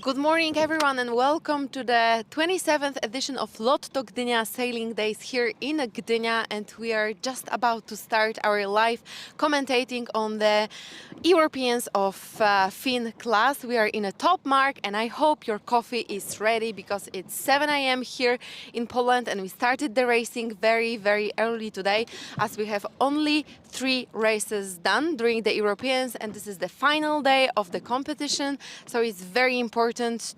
Good morning, everyone, and welcome to the 27th edition of LOTTO Gdynia Sailing Days here in Gdynia. And we are just about to start our live commentating on the Europeans of Finn class. We are in a top mark, and I hope your coffee is ready because it's 7 a.m. here in Poland, and we started the racing very early today, as we have only 3 races done during the Europeans, and this is the final day of the competition. So it's very important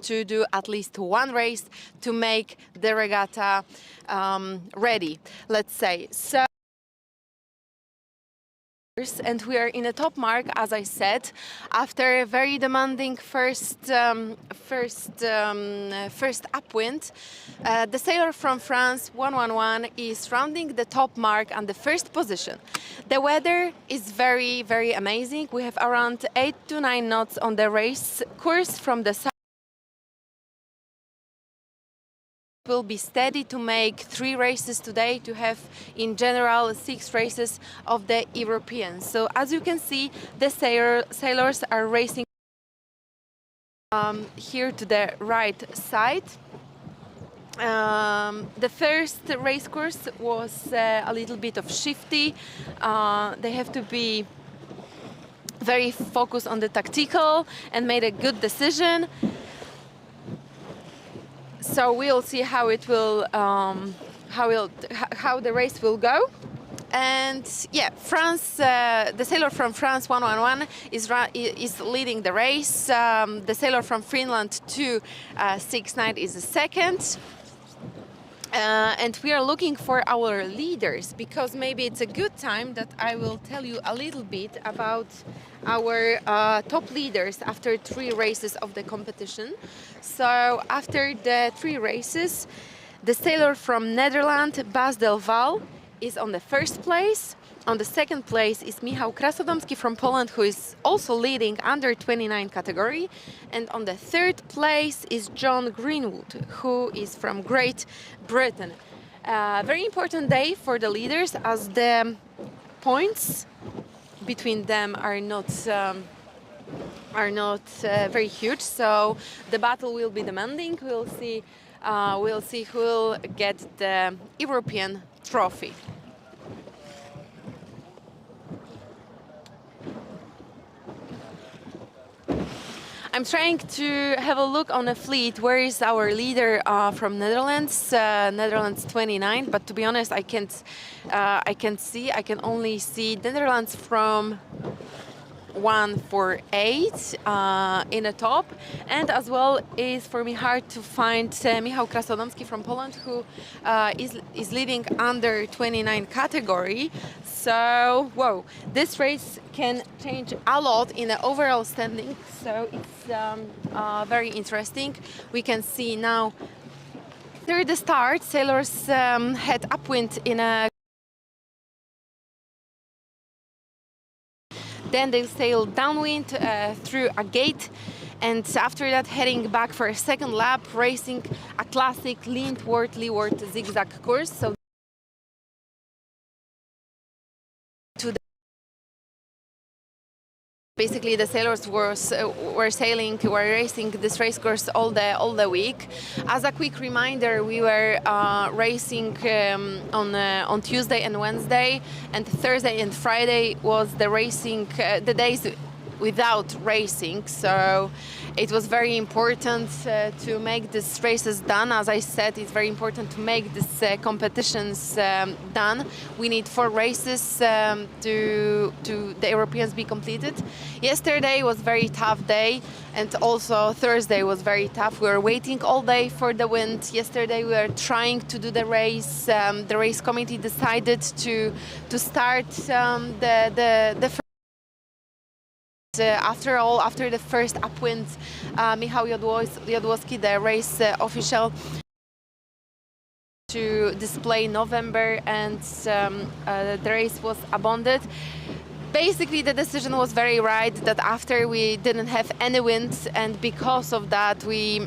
to do at least one race to make the regatta ready, let's say. So, and we are in a top mark, as I said, after a very demanding first upwind. The sailor from France 111 is rounding the top mark and the first position. The weather is very amazing. We have around 8 to 9 knots on the race course from the south. Will be steady to make 3 races today, to have in general 6 races of the Europeans. So as you can see, the sailors are racing here to the right side. The first race course was a little bit of shifty. They have to be very focused on the tactical and made a good decision. So we'll see how it will, how the race will go. And yeah, France, the sailor from France 111 is leading the race. The sailor from Finland 269 is the second. And we are looking for our leaders, because maybe it's a good time that I will tell you a little bit about our top leaders after 3 races of the competition. So after the 3 races, the sailor from Netherlands, Bas del Val, is on the first place. On the second place is Michał Krasodomski from Poland, who is also leading under 29 category. And on the third place is John Greenwood, who is from Great Britain. Very important day for the leaders, as the points between them are not very huge. So the battle will be demanding. We'll see who will get the European trophy. I'm trying to have a look on a fleet. Where is our leader from Netherlands? Netherlands 29. But to be honest, I can't see. I can only see Netherlands from 148 in the top, and as well is for me hard to find Michał Krasodomski from Poland, who is leading under 29 category. So whoa, this race can change a lot in the overall standing, so it's very interesting. We can see now through the start, sailors had upwind in a. Then they sailed downwind through a gate, and after that heading back for a second lap, racing a classic leeward zigzag course. So basically the sailors were racing this race course all the week. As a quick reminder, we were racing on Tuesday and Wednesday, and Thursday and Friday was the racing the days without racing. So it was very important to make these races done. As I said, it's very important to make these competitions done. We need 4 races to the Europeans be completed. Yesterday was very tough day, and also Thursday was very tough. We were waiting all day for the wind. Yesterday we were trying to do the race. The race committee decided to start the first. After the first upwind, Michał Jodłowski, the race official, to display November, and the race was abandoned. Basically, the decision was very right, that after we didn't have any wind, and because of that, we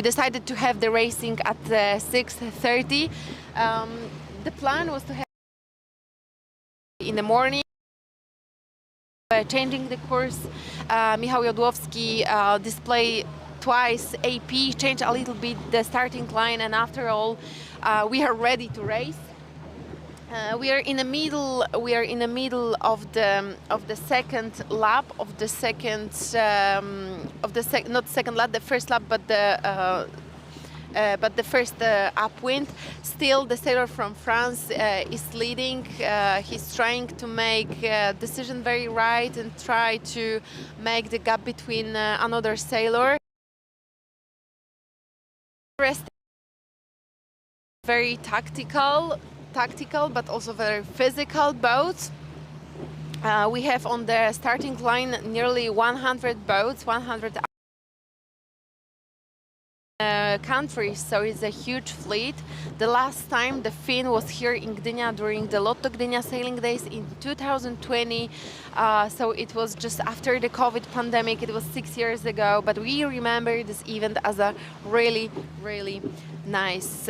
decided to have the racing at 6:30. The plan was to have in the morning. Changing the course, Michał Jodłowski display twice AP, change a little bit the starting line, and after all, we are ready to race. We are in the middle. We are in the middle of the second lap of the second not second lap, the first lap, but the first upwind. Still, the sailor from France is leading. He's trying to make a decision very right and try to make the gap between another sailor. Very tactical, but also very physical boats. We have on the starting line nearly 100 boats, 100 countries, so it's a huge fleet. The last time the Finn was here in Gdynia during the LOTTO Gdynia Sailing Days in 2020, so it was just after the COVID pandemic. It was 6 years ago, but we remember this event as a really nice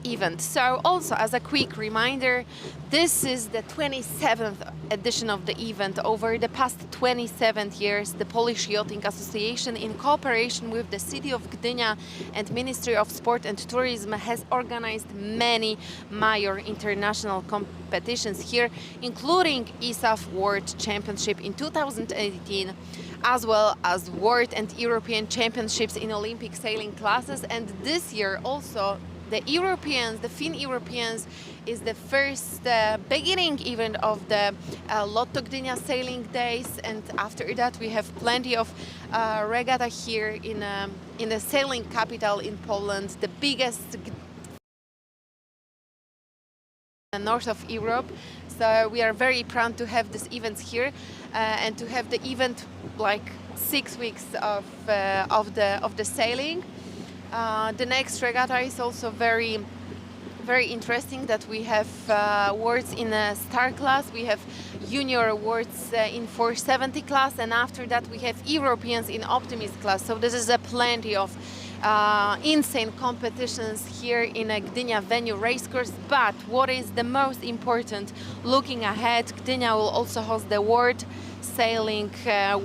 event. So also, as a quick reminder, this is the 27th edition of the event. Over the past 27 years, the Polish Yachting Association, in cooperation with the City of Gdynia and Ministry of Sport and Tourism, has organized many major international competitions here, including ISAF World Championship in 2018, as well as World and European Championships in Olympic sailing classes. And this year also the Europeans, the Finn Europeans, is the first beginning event of the LOTTO Gdynia Sailing Days, and after that we have plenty of regatta here in the sailing capital in Poland, the biggest in the north of Europe. So we are very proud to have this event here and to have the event like 6 weeks of the sailing. The next regatta is also very interesting, that we have awards in a star class, we have junior awards in 470 class, and after that we have Europeans in optimist class. So this is a plenty of insane competitions here in a Gdynia venue racecourse. But what is the most important, looking ahead, Gdynia will also host the World Sailing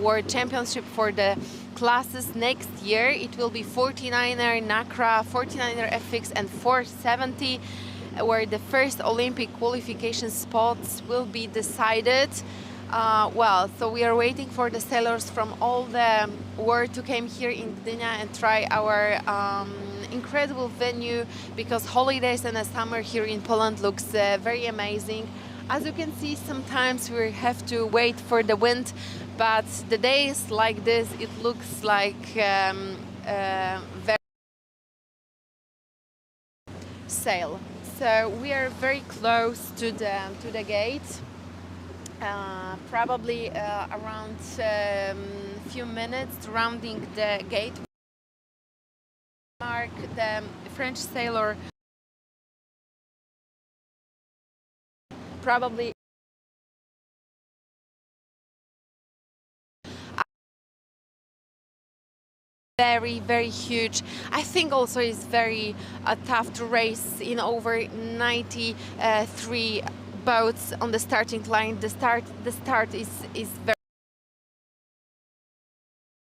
World Championship for the classes next year. It will be 49er NACRA, 49er FX and 470, where the first Olympic qualification spots will be decided. So we are waiting for the sailors from all the world to come here in Gdynia and try our incredible venue, because holidays and the summer here in Poland looks very amazing. As you can see, sometimes we have to wait for the wind, but the days like this, it looks like very sail. So we are very close to the gate. Probably around few minutes rounding the gate. Mark, the French sailor, probably very huge. I think also it's very tough to race in over 93 boats on the starting line. The start is very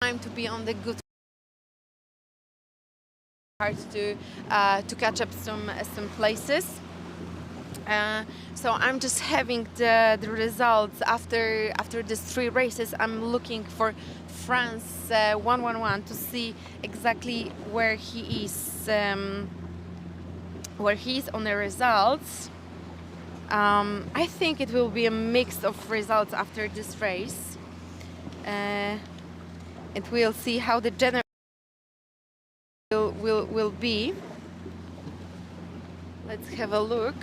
time to be on the good hard to catch up some places. So I'm just having the results after these 3 races. I'm looking for France 111 to see exactly where he is on the results. I think it will be a mix of results after this race, and we'll see how the general will be. Let's have a look.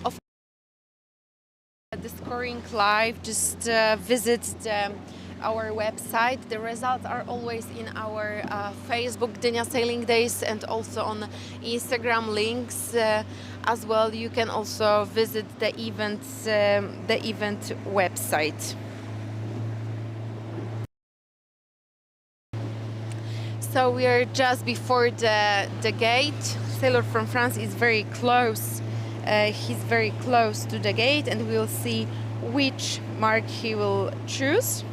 Of the scoring live, just visit our website. The results are always in our Facebook Gdynia Sailing Days and also on Instagram links as well. You can also visit the event website. So we are just before the gate. Sailor from France is very close. He's very close to the gate, and we'll see which mark he will choose.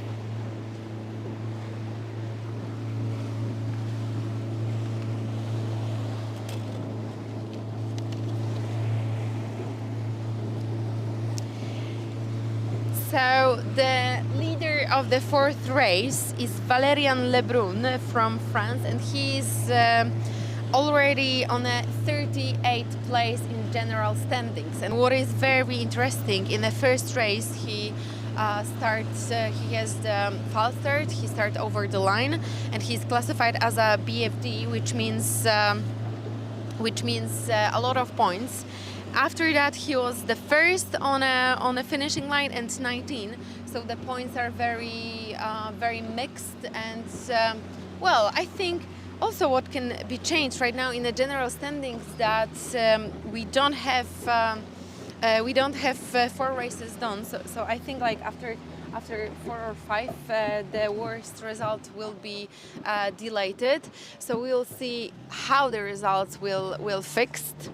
So the leader of the fourth race is Valérian Lebrun from France, and he's already on a 38th place in general standings. And what is very interesting, in the first race he he has the false start, he starts over the line, and he's classified as a BFD, which means a lot of points. After that, he was the first on a finishing line and 19. So the points are very mixed. And well, I think also what can be changed right now in the general standings that we don't have 4 races done. So I think like after 4 or 5, the worst result will be delayed. So we'll see how the results will fixed.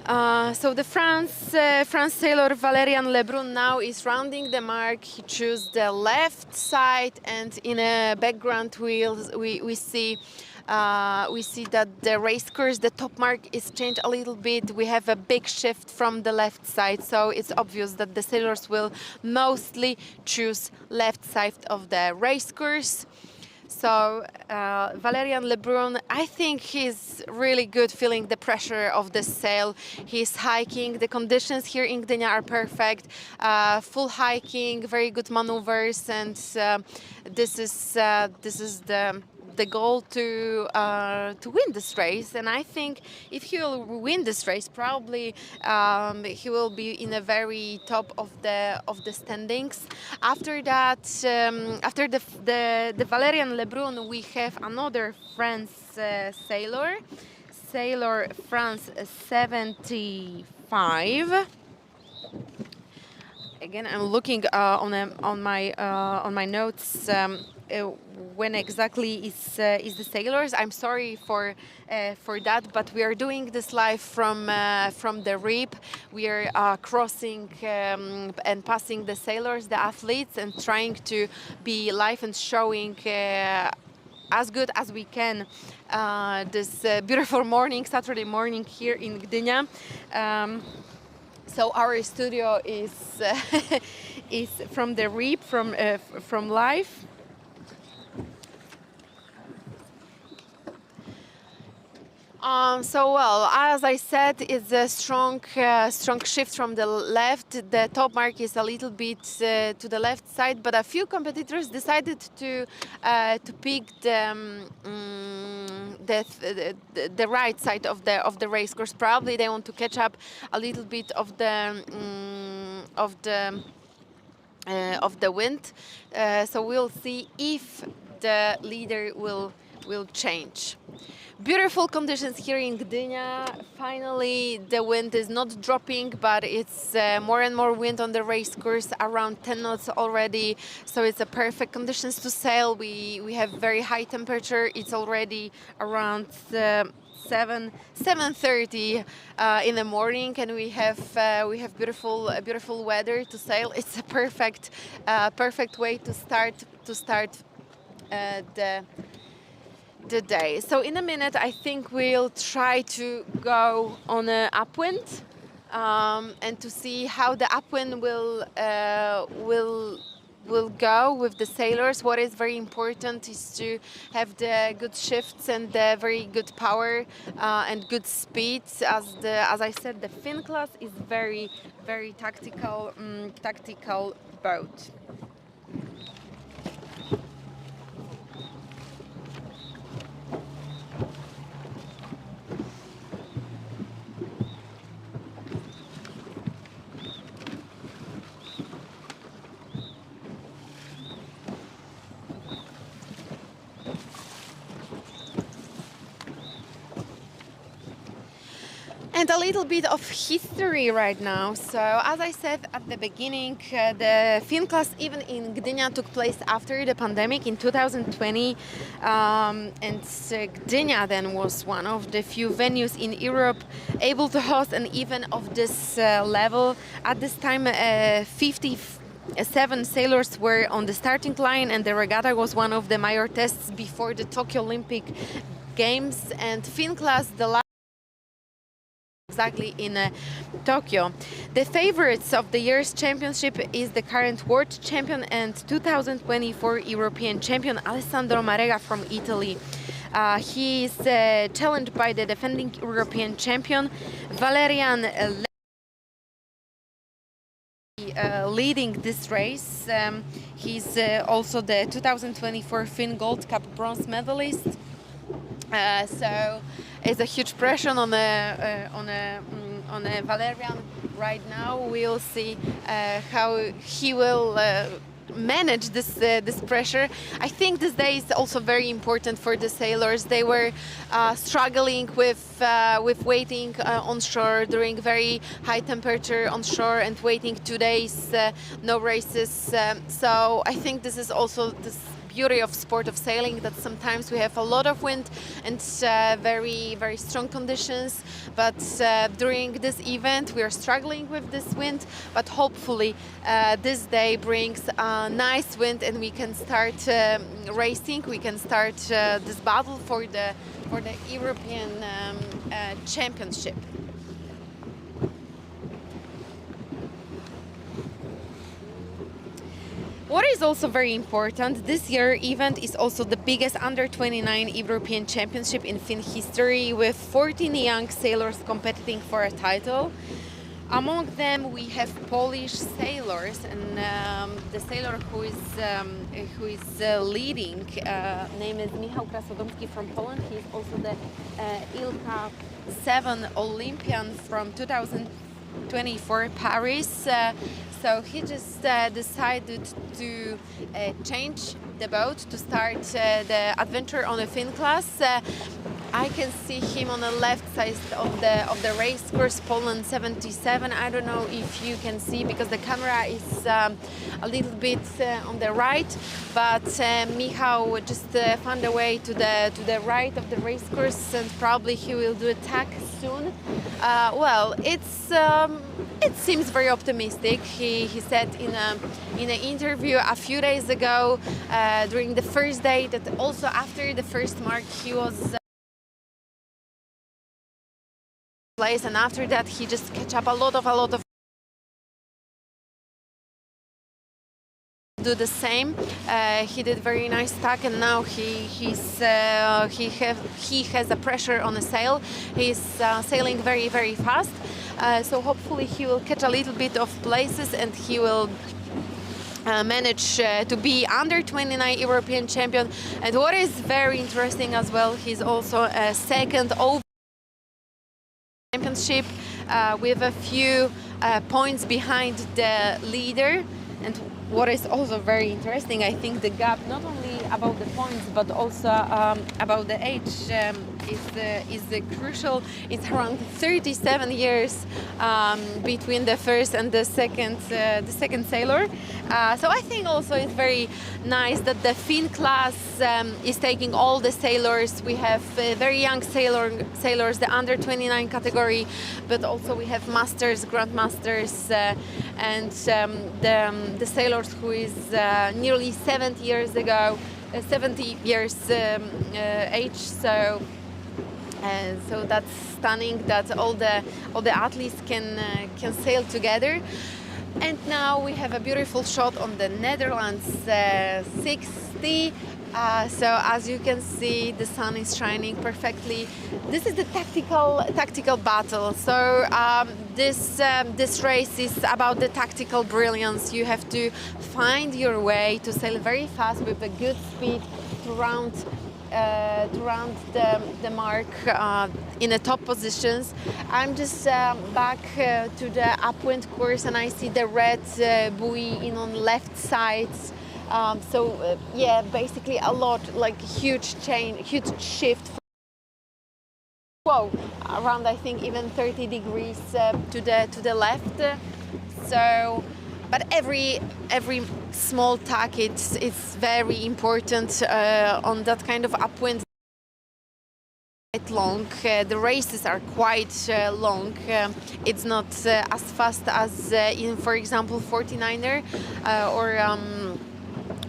So the France sailor Valérian Lebrun now is rounding the mark. He chose the left side, and in a background we see that the race course, the top mark is changed a little bit. We have a big shift from the left side, so it's obvious that the sailors will mostly choose left side of the race course. So Valérian Lebrun, I think he's really good feeling the pressure of the sail. He's hiking. The conditions here in Gdynia are perfect. Full hiking, very good maneuvers, and this is the goal to win this race. And I think if he will win this race, probably he will be in the very top of the standings. After that, after the Valérian Lebrun, we have another French sailor France 75. Again, I'm looking on my notes. When exactly is the sailors? I'm sorry for that, but we are doing this live from the RIP. We are crossing and passing the sailors, the athletes, and trying to be live and showing as good as we can this beautiful morning, Saturday morning here in Gdynia. So our studio is is from the RIP, from live. So well, as I said, it's a strong shift from the left. The top mark is a little bit to the left side, but a few competitors decided to pick the right side of the race course. Probably they want to catch up a little bit of the wind. So we'll see if the leader will change. Beautiful conditions here in Gdynia. Finally, the wind is not dropping, but it's more and more wind on the race course, around 10 knots already. So it's a perfect conditions to sail. We have very high temperature. It's already around 7:30 in the morning, and we have beautiful weather to sail. It's a perfect way to start the day. So in a minute, I think we'll try to go on an upwind and to see how the upwind will go with the sailors. What is very important is to have the good shifts and the very good power and good speed. As I said, the fin class is very tactical boat. And a little bit of history right now. So, as I said at the beginning, the film class even in Gdynia took place after the pandemic in 2020. And Gdynia then was one of the few venues in Europe able to host an event of this level. At this time, 57 sailors were on the starting line, and the regatta was one of the major tests before the Tokyo Olympic Games. And fin class, the exactly in Tokyo. The favorites of the year's championship is the current world champion and 2024 European champion Alessandro Marega from Italy. He is challenged by the defending European champion Valerian leading this race. He's also the 2024 Finn Gold Cup bronze medalist. So it's a huge pressure on Valerian right now. We'll see how he will manage this pressure. I think this day is also very important for the sailors. They were struggling with waiting on shore during very high temperature on shore and waiting 2 days, no races. So I think this is also this beauty of sport of sailing, that sometimes we have a lot of wind and very strong conditions, but during this event we are struggling with this wind, but hopefully this day brings a nice wind and we can start racing, we can start this battle for the European championship. What is also very important, this year event is also the biggest under-29 European Championship in Finn history, with 14 young sailors competing for a title. Among them we have Polish sailors, and the sailor who is leading name is Michał Krasodomski from Poland. He is also the ILCA 7 Olympian from 2024 Paris. So he just decided to change the boat to start the adventure on a Finn class. I can see him on the left side of the race course, Poland 77. I don't know if you can see because the camera is a little bit on the right, but Michał just found a way to the right of the race course, and probably he will do a tack soon. Well, it seems very optimistic. He said in an interview a few days ago during the first day that also after the first mark he was place, and after that he just catch up a lot of do the same. He did very nice tack, and now he has a pressure on the sail. He's sailing very fast. So hopefully he will catch a little bit of places and he will manage to be under 29 European champion. And what is very interesting as well, he's also a second over championship with a few points behind the leader. And what is also very interesting, I think the gap not only about the points but also about the age is crucial. It's around 37 years between the first and the second sailor. So I think also it's very nice that the Finn class is taking all the sailors. We have very young sailors, the under 29 category, but also we have masters, grandmasters, and the sailors who is nearly 70 years age. So that's stunning that all the athletes can sail together. And now we have a beautiful shot on the Netherlands 60. So as you can see, the sun is shining perfectly. This is the tactical battle. So this race is about the tactical brilliance. You have to find your way to sail very fast with a good speed to round the mark in the top positions. I'm just back to the upwind course, and I see the red buoy in on left side. Yeah, basically a lot, like huge shift. Whoa, around I think even 30 degrees to the left. So, but every small tack it's very important on that kind of upwind. Quite long. The races are quite long. It's not as fast as in, for example, 49er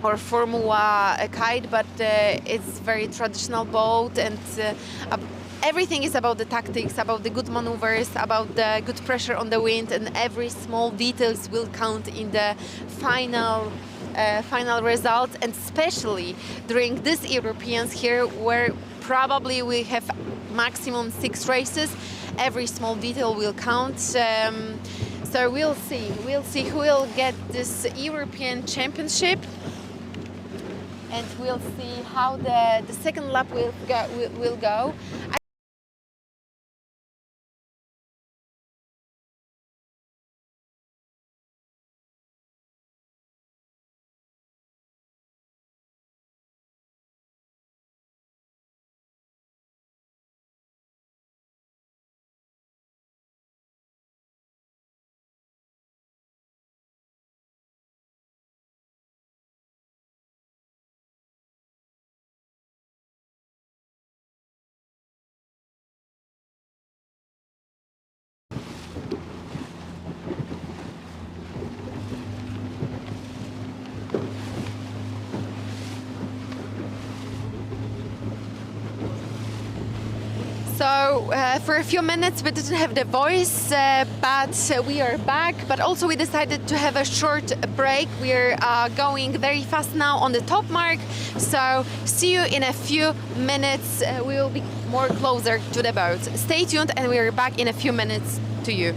or Formula Kite, but it's very traditional boat, and everything is about the tactics, about the good maneuvers, about the good pressure on the wind, and every small details will count in the final result, and especially during this Europeans here, where probably we have maximum 6 races. Every small detail will count. So we'll see who will get this European Championship, and we'll see how the second lap will go. So for a few minutes we didn't have the voice, but we are back. But also we decided to have a short break. We're going very fast now on the top mark. So see you in a few minutes. We will be more closer to the boat. Stay tuned, and we are back in a few minutes to you.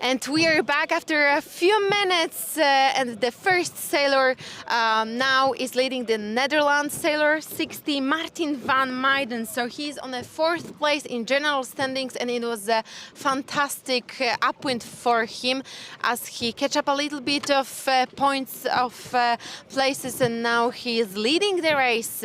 And we are back after a few minutes, and the first sailor now is leading the Netherlands sailor 60, Martin van Meijden. So he's on the 4th place in general standings, and it was a fantastic upwind for him as he catch up a little bit of points of places, and now he is leading the race.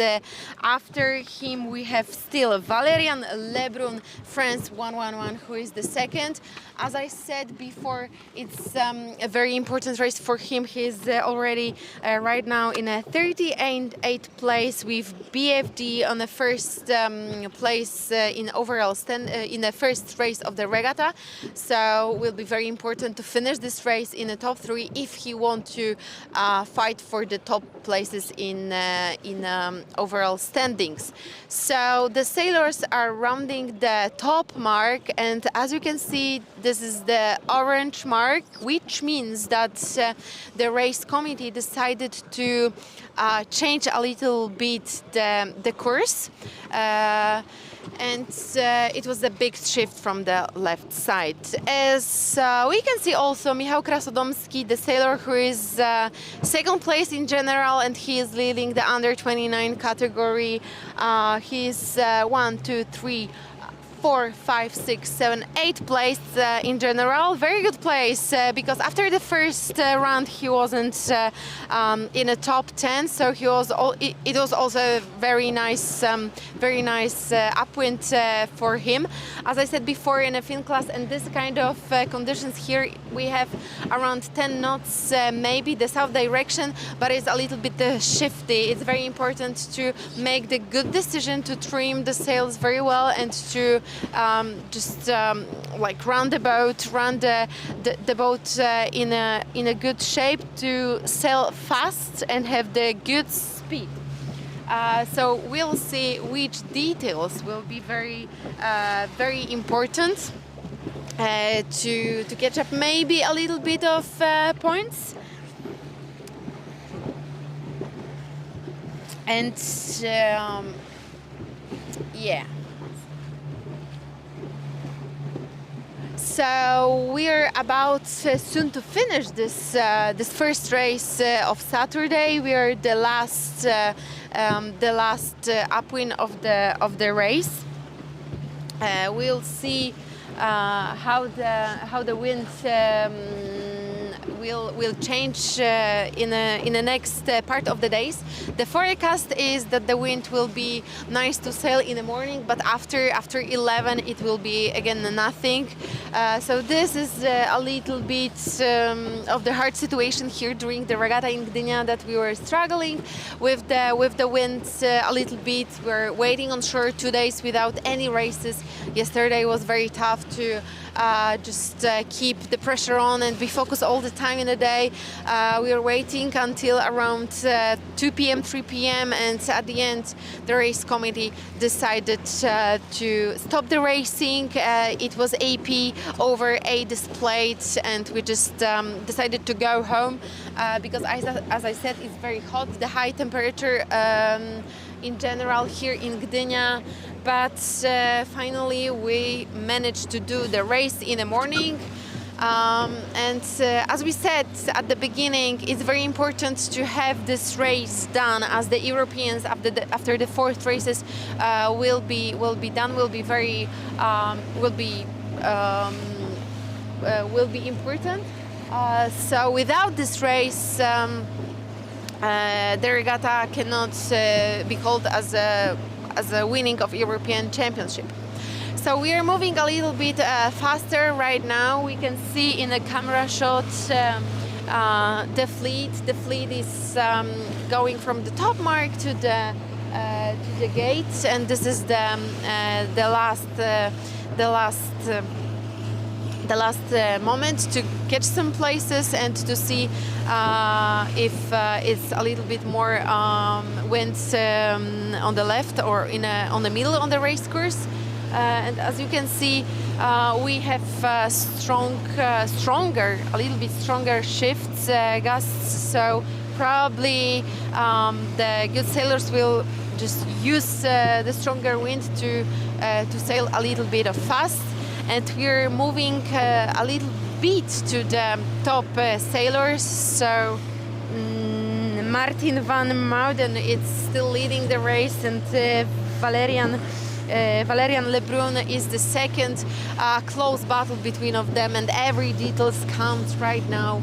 After him we have still Valerian Lebrun, France 111, who is the second. As I said before, it's a very important race for him. He's already right now in a 38th place with BFD on the first place in overall in the first race of the regatta. So will be very important to finish this race in the top 3 if he wants to fight for the top places in overall standings. So the sailors are rounding the top mark, and as you can see, this is the orange mark, which means that the race committee decided to change a little bit the course. And it was a big shift from the left side. As we can see also Michał Krasodomski, the sailor who is second place in general, and he is leading the under 29 category. He's 1, 2, 3, 4, 5, 6, 7, 8 place in general. Very good place because after the first round he wasn't in the top 10, so he was. It was also a very nice upwind for him. As I said before, in a fin class and this kind of conditions here, we have around 10 knots, maybe the south direction, but it's a little bit shifty. It's very important to make the good decision to trim the sails very well and to like run the boat, run the boat in a good shape to sail fast and have the good speed. So we'll see which details will be very important to catch up maybe a little bit of points. And yeah. So we're about soon to finish this first race of Saturday. We are the last upwind of the race. We'll see how the wind will change in the next part of the days. The forecast is that the wind will be nice to sail in the morning, but after 11 it will be again nothing. So this is a little bit of the hard situation here during the regatta in Gdynia, that we were struggling with the wind a little bit. We're waiting on shore 2 days without any races. Yesterday was very tough to just keep the pressure on and be focused all the time in the day. We were waiting until around 2 p.m., 3 p.m. and at the end the race committee decided to stop the racing. It was AP over A displayed, and we just decided to go home because as I said, it's very hot, the high temperature in general here in Gdynia. But finally we managed to do the race in the morning. And as we said at the beginning, it's very important to have this race done, as the Europeans after the 4th races will be done, will be very important. So without this race, the regatta cannot be called as a winning of European Championship. So we are moving a little bit faster right now. We can see in the camera shot the fleet. The fleet is going from the top mark to the gate, and this is the last moment to catch some places and to see if it's a little bit more wind on the left or on the middle on the race course. And as you can see, we have a little bit stronger shifts, gusts. So probably the good sailors will just use the stronger wind to sail a little bit fast. And we're moving a little speed to the top sailors. So Martin van Mouden is still leading the race, and Valerian Lebrun is the second. Close battle between of them, and every details counts right now.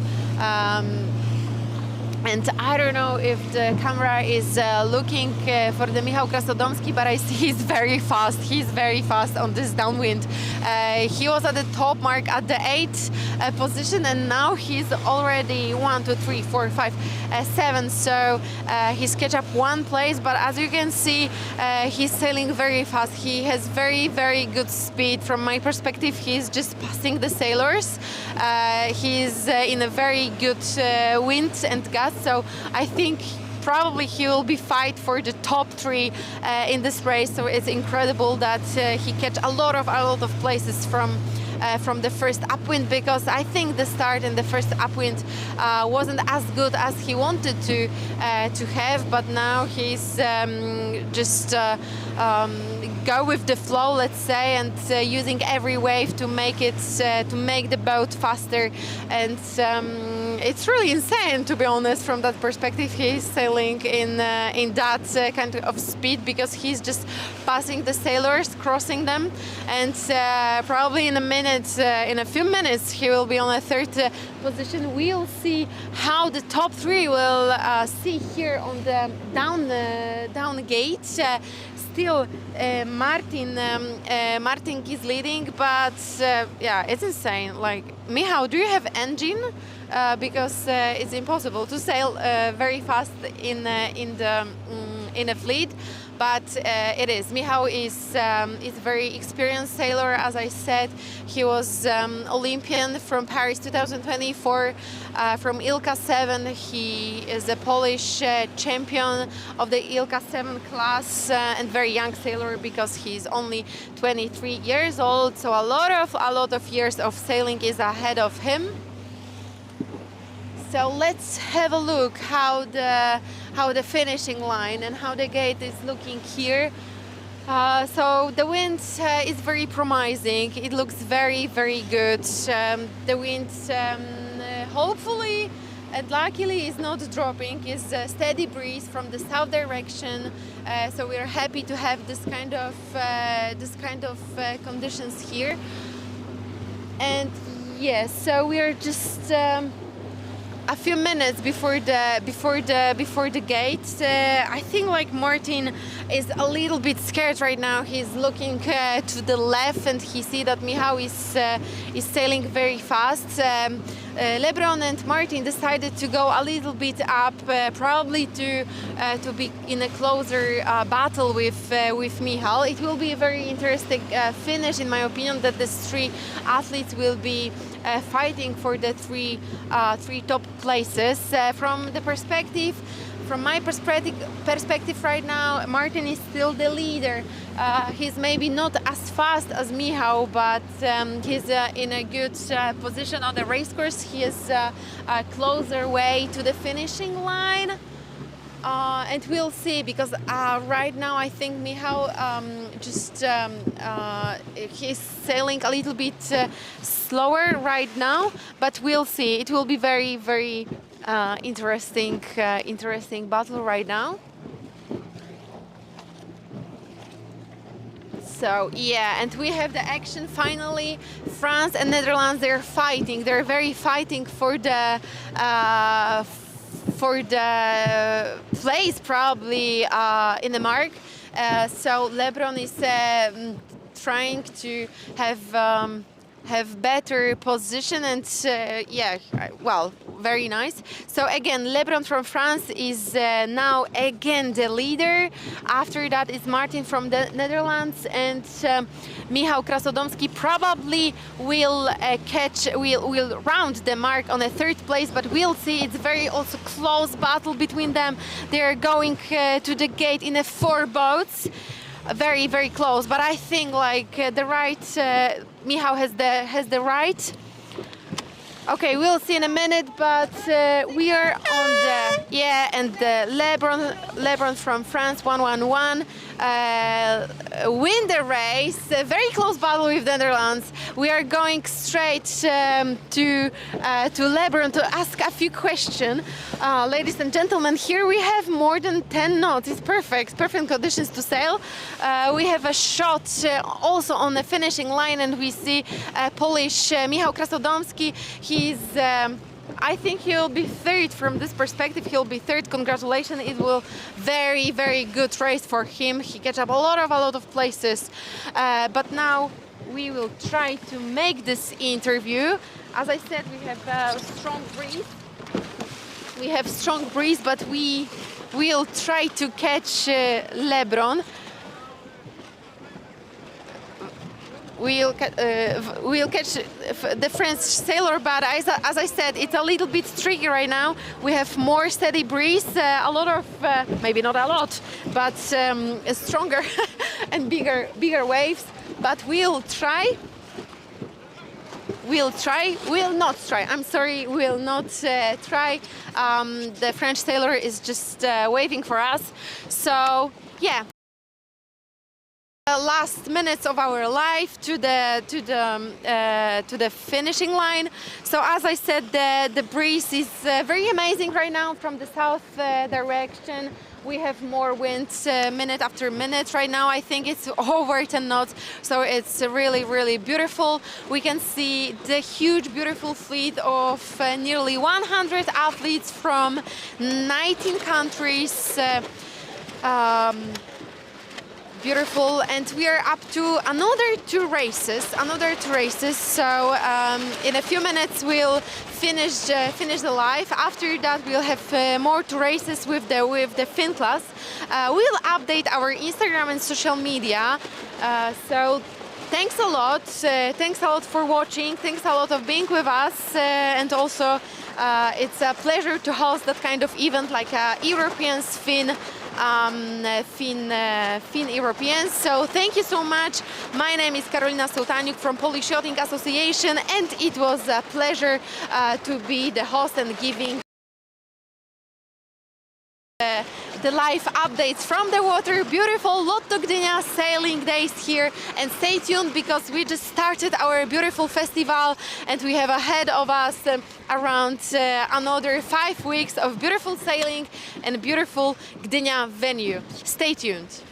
And I don't know if the camera is looking for the Michał Krasodomski, but I see he's very fast. He's very fast on this downwind. He was at the top mark at the 8th position, and now he's already 1, 2, 3, 4, 5, 7. So he's catch up 1 place, but as you can see, he's sailing very fast. He has very, very good speed. From my perspective, he's just passing the sailors. He's in a very good wind and gust. So I think probably he will be fight for the top 3 in this race. So it's incredible that he catch a lot of places from the first upwind, because I think the start in the first upwind wasn't as good as he wanted to have. But now he's just go with the flow, let's say, and using every wave to make the boat faster. And it's really insane, to be honest. From that perspective, he's sailing in that kind of speed, because he's just passing the sailors, crossing them, and probably in a few minutes he will be on a 3rd position. We'll see how the top 3 will see here on the down gate. Still, Martin is leading, but yeah, it's insane. Like, Michał, do you have engine? Because it's impossible to sail very fast in a fleet, but it is. Michał is a very experienced sailor. As I said, he was Olympian from Paris 2024, from Ilka 7. He is a Polish champion of the Ilka 7 class, and very young sailor, because he's only 23 years old. So a lot of years of sailing is ahead of him. So let's have a look how the finishing line and how the gate is looking here. So the wind is very promising. It looks very, very good. The wind hopefully and luckily is not dropping. It's a steady breeze from the south direction. So we are happy to have this kind of conditions here. And yes, so we are just a few minutes before the gate. I think like Martin is a little bit scared right now. He's looking to the left, and he see that Michał is sailing very fast. Lebron and Martin decided to go a little bit up, probably to be in a closer battle with Michał. It will be a very interesting finish, in my opinion, that these 3 athletes will be fighting for the three top places. From my perspective right now, Martin is still the leader. He's maybe not as fast as Michał, but he's in a good position on the race course. He is a closer way to the finishing line. And we'll see, because right now I think Michał he's sailing a little bit slower right now, but we'll see. It will be very, very interesting battle right now. So yeah, and we have the action finally. France and Netherlands, they're fighting. They're very fighting for the place probably in the mark. So Lebron is trying to have better position, and yeah, well, very nice. So again, Lebron from France is now again the leader. After that is Martin from the Netherlands, and Michał Krasodomski probably will will round the mark on a 3rd place, but we'll see. It's very also close battle between them. They're going to the gate in 4 boats. Very, very close, but I think like the right, Michał has the right. Okay, we'll see in a minute, but we are on the, yeah, and the Lebron from France 111 win the race. A very close battle with the Netherlands. We are going straight to Lebron to ask a few questions. Ladies and gentlemen, here we have more than 10 knots. It's perfect conditions to sail. We have a shot also on the finishing line, and we see Polish Michał Krasodomski. He's I think he'll be third from this perspective. He'll be third. Congratulations! It will very good race for him. He catch up a lot of places. But now we will try to make this interview. As I said, we have a strong breeze. We have strong breeze, but we will try to catch Lebron. We'll catch the French sailor, but as I said, it's a little bit tricky right now. We have more steady breeze, a lot of, maybe not a lot, but stronger and bigger waves. But we'll try. We'll not try. I'm sorry, we'll not try. The French sailor is just waving for us. So yeah. Last minutes of our life to the finishing line. So as I said, the breeze is very amazing right now from the south direction. We have more wind minute after minute. Right now I think it's over 10 knots, so it's really beautiful. We can see the huge beautiful fleet of nearly 100 athletes from 19 countries. Beautiful, and we are up to another two races. So in a few minutes we'll finish the live. After that we'll have more two races with the Finn class. We'll update our Instagram and social media. So thanks a lot. Thanks a lot for watching. Thanks a lot of being with us, and also it's a pleasure to host that kind of event like Europeans Finn Europeans. So thank you so much. My name is Karolina Sołtaniuk from Polish Yachting Association, and it was a pleasure to be the host and giving the live updates from the water. Beautiful LOTTO Gdynia Sailing Days here, and stay tuned because we just started our beautiful festival and we have ahead of us around another 5 weeks of beautiful sailing and beautiful Gdynia venue. Stay tuned.